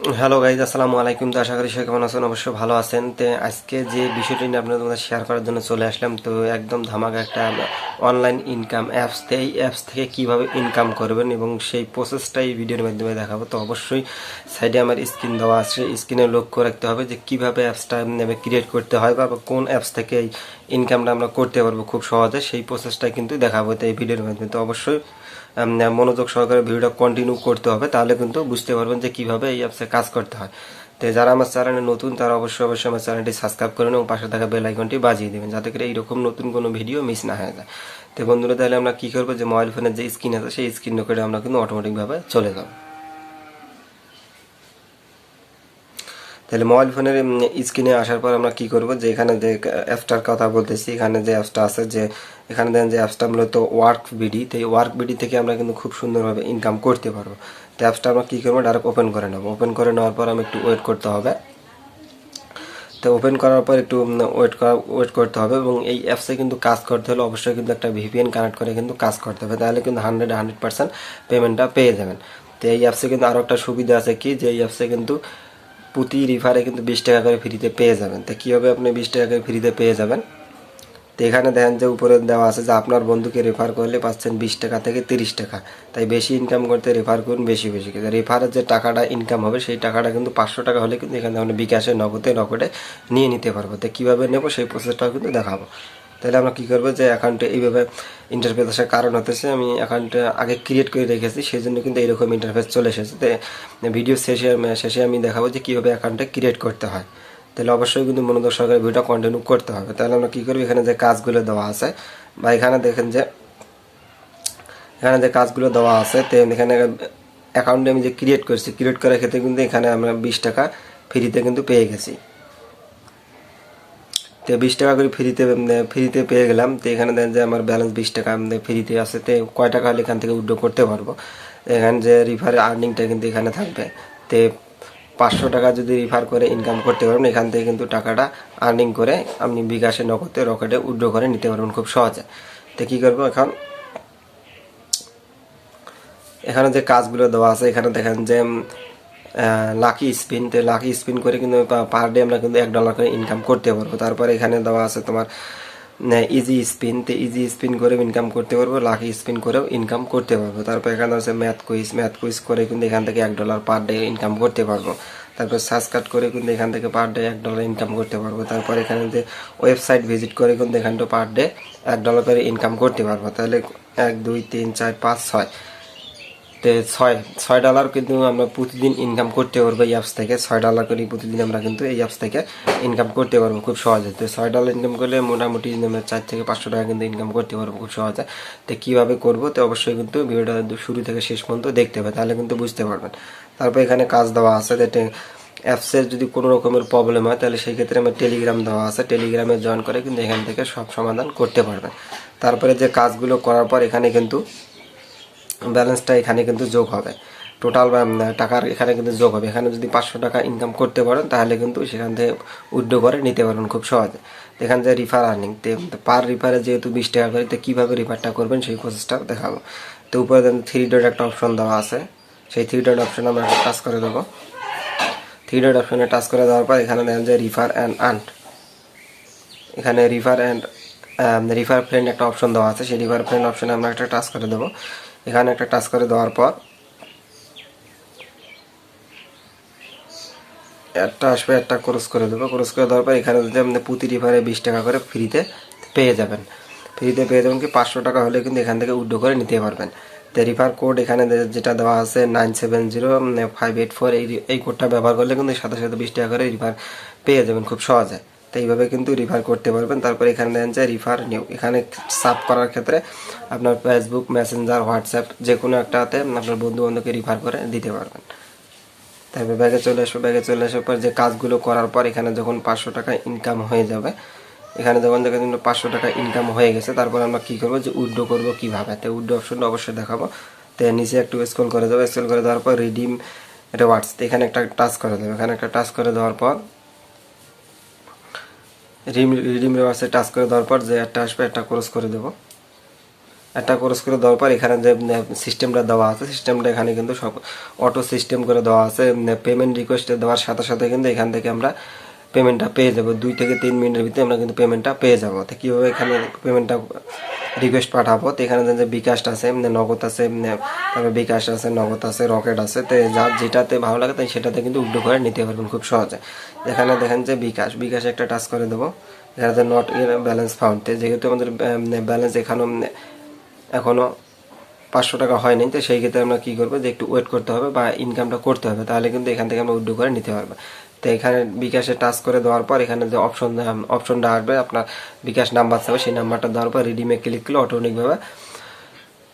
Hello guys, আসসালামু আলাইকুম। তো আশা করি সবাই কেমন আছেন, অবশ্যই ভালো আছেন। তো আজকে যে বিষয়টি নিয়ে আপনাদের মধ্যে শেয়ার করার জন্য চলে আসলাম, তো একদম ধামাকা একটা অনলাইন ইনকাম অ্যাপস। এই অ্যাপস থেকে কীভাবে ইনকাম করবেন এবং সেই প্রসেসটাই ভিডিওর মাধ্যমে দেখাবো। তো অবশ্যই সাইডে আমার স্ক্রিন দেওয়া আছে, স্ক্রিনে লক্ষ্য রাখতে হবে যে কীভাবে অ্যাপসটা ক্রিয়েট করতে হয় বা কোন অ্যাপস থেকে এই ইনকামটা আমরা করতে পারবো খুব সহজে, সেই প্রসেসটাই কিন্তু দেখাবো এই ভিডিওর মাধ্যমে। তো অবশ্যই মনোযোগ সহকারে ভিডিওটা কন্টিনিউ করতে হবে, তাহলে কিন্তু বুঝতে পারবেন যে কীভাবে এই অ্যাপসে কাজ করতে হয়। তো যারা আমার চ্যানেলে নতুন তারা অবশ্যই আমার চ্যানেলটি সাবস্ক্রাইব করেন এবং পাশে থাকা বেল আইকনটি বাজিয়ে দেবেন, যাতে করে এইরকম নতুন কোনো ভিডিও মিস না হয়ে যায়। তো বন্ধুরা, তাহলে আমরা কী করবো, যে মোবাইল ফোনের যে স্ক্রিন আছে সেই স্ক্রিন করে আমরা কিন্তু অটোমেটিকভাবে চলে যাব। তাহলে মোবাইল ফোনের স্ক্রিনে আসার পর আমরা কি করব, যে এখানে যে অ্যাপসটার কথা বলতেছি, এখানে যে অ্যাপসটা আছে, যে এখানে দেখেন যে অ্যাপসটা মূলত ওয়ার্ক বিডি। তো এই ওয়ার্ক বিডি থেকে আমরা কিন্তু খুব সুন্দরভাবে ইনকাম করতে পারবো। তো অ্যাপসটা আমরা কী করবো, ডাইরেক্ট ওপেন করে নেবো। ওপেন করে নেওয়ার পর আমি একটু ওয়েট করতে হবে। তো ওপেন করার পর একটু ওয়েট করতে হবে, এবং এই অ্যাপসে কিন্তু কাজ করতে হলে অবশ্যই কিন্তু একটা ভিপিএন কানেক্ট করে কিন্তু কাজ করতে হবে, তাহলে কিন্তু 100% পেমেন্টটা পেয়ে যাবেন। তো এই অ্যাপসে কিন্তু আরও একটা সুবিধা আছে কি, যে এই অ্যাপসে কিন্তু প্রতি রিফারে কিন্তু 20 টাকা করে ফ্রিতে পেয়ে যাবেন। তো কীভাবে আপনি 20 টাকা করে ফ্রিতে পেয়ে যাবেন, তো এখানে দেখেন যে উপরে দেওয়া আছে যে আপনার বন্ধুকে রেফার করলে পাচ্ছেন 20 টাকা থেকে 30 টাকা। তাই বেশি ইনকাম করতে রেফার করুন বেশি বেশি, কিন্তু রেফারের যে টাকাটা ইনকাম হবে সেই টাকাটা কিন্তু 500 টাকা হলে কিন্তু এখানে আমরা বিকাশে নগদে নিয়ে নিতে পারবো। তো কীভাবে নেবো সেই প্রসেসটাও কিন্তু দেখাবো। তাহলে আমরা কী করবো, যে অ্যাকাউন্টে এইভাবে ইন্টারফেস আসার কারণ হতেছে আমি অ্যাকাউন্টে আগে ক্রিয়েট করে রেখেছি, সেই জন্য কিন্তু এইরকম ইন্টারফেস চলে এসেছে। তো ভিডিও শেষে আমি দেখাবো যে কীভাবে অ্যাকাউন্টে ক্রিয়েট করতে হয়। তাহলে অবশ্যই কিন্তু মনোযোগ সহকারে ভিডিওটা কন্টিনিউ করতে হবে। তাহলে আমরা কী করবো, এখানে যে কাজগুলো দেওয়া আছে বা এখানে দেখেন যে কাজগুলো দেওয়া আছে, তো এখানে অ্যাকাউন্টে আমি যে ক্রিয়েট করছি, ক্রিয়েট করার ক্ষেত্রে কিন্তু এখানে আমরা 20 টাকা ফ্রিতে কিন্তু পেয়ে গেছি। তো 20 টাকা করে ফ্রিতে পেয়ে গেলাম। তো এখানে দেন যে আমার ব্যালেন্স 20 টাকা ফ্রিতে আছে। তো কয় টাকা হলে এখান থেকে উইথড্র করতে পারবো, এখানে যে রিফারের আর্নিংটা কিন্তু এখানে থাকবে। তো 500 টাকা যদি রিফার করে ইনকাম করতে পারবেন, এখান থেকে কিন্তু টাকাটা আর্নিং করে আপনি বিকাশে নগদে রকেটে উইথড্র করে নিতে পারবেন খুব সহজে। তো কী করবো, এখানে যে কাজগুলো দেওয়া আছে, এখানে দেখেন যে লাকি স্পিন। তো লাকি স্পিন করে কিন্তু পার ডে আমরা কিন্তু $1 করে ইনকাম করতে পারবো। তারপরে এখানে দেওয়া আছে তোমার ইজি স্পিন। তো ইজি স্পিন করে ইনকাম করতে পারবো, লাকি স্পিন করেও ইনকাম করতে পারবো। তারপর এখানে আছে ম্যাথ কুইজ করে কিন্তু এখান থেকে $1 পার ডে ইনকাম করতে পারবো। তারপর সার্চ কাট করে কিন্তু এখান থেকে পার ডে $1 ইনকাম করতে পারবো। তারপর এখানে যে ওয়েবসাইট ভিজিট করে কিন্তু এখানটা পার ডে $1 করে ইনকাম করতে পারবো। তাহলে 1 2 3 4 5 6, তো $6 কিন্তু আমরা প্রতিদিন ইনকাম করতে পারবো এই অ্যাপস থেকে। $6 করে প্রতিদিন আমরা কিন্তু এই অ্যাপস থেকে ইনকাম করতে পারবো খুব সহজে। তো $6 ইনকাম করলে মোটামুটি 4 থেকে 500 টাকা কিন্তু ইনকাম করতে পারবো খুব সহজে। তো কীভাবে করবো, তো অবশ্যই কিন্তু ভিডিওটা শুরু থেকে শেষ পর্যন্ত দেখতে হবে, তাহলে কিন্তু বুঝতে পারবেন। তারপর এখানে কাজ দেওয়া আছে, যে অ্যাপসের যদি কোনো রকমের প্রবলেম হয় তাহলে সেই ক্ষেত্রে আমার টেলিগ্রাম দেওয়া আছে, টেলিগ্রামে জয়েন করে কিন্তু এখান থেকে সব সমাধান করতে পারবেন। তারপরে যে কাজগুলো করার পর এখানে কিন্তু ব্যালেন্সটা এখানে কিন্তু যোগ হবে, টোটাল টাকার এখানে কিন্তু যোগ হবে। এখানে যদি 500 টাকা ইনকাম করতে পারেন তাহলে কিন্তু সেখান থেকে উইথড্র করে নিতে পারবেন খুব সহজে। এখানে যে রিফার আর্নিং, পার রিফারে যেহেতু 20 টাকা করে, তো কীভাবে রিফারটা করবেন সেই প্রসেসটা দেখাবো। তো উপরে 3 ডট একটা অপশন দেওয়া আছে, সেই 3 ডট অপশনে আমরা টাচ করে দেবো। 3 ডট অপশনে টাচ করে দেওয়ার পর এখানে দেখেন যে রিফার অ্যান্ড আর্ন, এখানে রিফার ফ্রেন্ড একটা অপশন দেওয়া আছে, সেই রিফার ফ্রেন্ড অপশনে আমরা একটা টাচ করে দেবো। এখানে একটা টাচ করে দেওয়ার পর একটা আসবে, একটা ক্রস করে দেবো। ক্রস করে দেওয়ার পর এখানে যদি আপনি প্রতি রিফারে 20 টাকা করে ফ্রিতে পেয়ে যাবেন। কি 500 টাকা হলে কিন্তু এখান থেকে উইথড্র করে নিতে পারবেন। তো রিফার কোড এখানে যেটা দেওয়া আছে 970584, এই কোডটা ব্যবহার করলে কিন্তু সাথে সাথে 20 টাকা করে রিফার পেয়ে যাবেন খুব সহজে। তো এইভাবে কিন্তু রিফার করতে পারবেন। তারপর এখানে দেখেন যে রিফার নিউ, এখানে সাব করার ক্ষেত্রে আপনার ফেসবুক, মেসেঞ্জার, হোয়াটসঅ্যাপ যে কোনো একটাতে আপনার বন্ধু বান্ধবকে রিফার করে দিতে পারবেন। তারপর ব্যাগে চলে আসবো। ব্যাগে চলে আসার পর যে কাজগুলো করার পর এখানে যখন 500 টাকা ইনকাম হয়ে যাবে, এখানে যখন দেখেন 500 টাকা ইনকাম হয়ে গেছে, তারপর আমরা কী করবো, যে উইথড্র করবো কীভাবে। তো উইথড্র অপশনটা অবশ্যই দেখাবো। তো নিচে একটু স্ক্রল করে দেবো। স্ক্রল করে দেওয়ার পর রিডিম রিওয়ার্ডস, এখানে একটা টাচ করে দেবো। এখানে একটা টাচ করে দেওয়ার পর রিডিম রিওয়ার্ডসে টাচ করে দেওয়ার পর যে একটা আসবে, একটা ক্রস করে দেবো। একটা ক্রস করে দেওয়ার পর এখানে যে সিস্টেমটা দেওয়া আছে, সিস্টেমটা এখানে কিন্তু সব অটো সিস্টেম করে দেওয়া আছে। পেমেন্ট রিকোয়েস্টে দেওয়ার সাথে সাথে কিন্তু এখান থেকে আমরা পেমেন্টটা পেয়ে যাবো, 2 থেকে 3 মিনিটের ভিতরে আমরা কিন্তু পেমেন্টটা পেয়ে যাবো। তো কীভাবে এখানে পেমেন্টটা রিকোয়েস্ট পাঠাবো, তো এখানে যে বিকাশ আছে, নগদ আছে, তারপরে বিকাশ আছে, নগদ আছে, রকেট আছে, তো যার যেটাতে ভালো লাগে তাই সেটাতে কিন্তু উইথড্র করে নিতে পারবেন খুব সহজে। এখানে দেখেন যে বিকাশে একটা টাচ করে দেবো, এখানে যে নট ব্যালেন্স ফাউন্ড, যেহেতু আমাদের ব্যালেন্স এখনও 500 টাকা হয়নি, তো সেই ক্ষেত্রে আমরা কী করবো যে একটু ওয়েট করতে হবে বা ইনকামটা করতে হবে, তাহলে কিন্তু এখান থেকে আমরা উইথড্র করে নিতে পারবো। তো এখানে বিকাশে টাচ করে দেওয়ার পর এখানে যে অপশনটা আসবে, আপনার বিকাশ নাম্বার থাকবে, সেই নাম্বারটা দেওয়ার পর রিডিমে ক্লিক করলে অটোমেটিকভাবে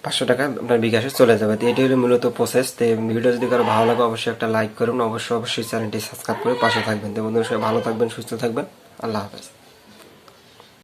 500 টাকা আপনার বিকাশে চলে যাবে। তো এটাই হলো মূলত প্রসেস। তো ভিডিও যদি কারো ভালো লাগে অবশ্যই একটা লাইক করুন, অবশ্যই চ্যানেলটি সাবস্ক্রাইব করে পাশে থাকবেন। তো বন্ধুরা সবাই ভালো থাকবেন, সুস্থ থাকবেন, আল্লাহ হাফেজ।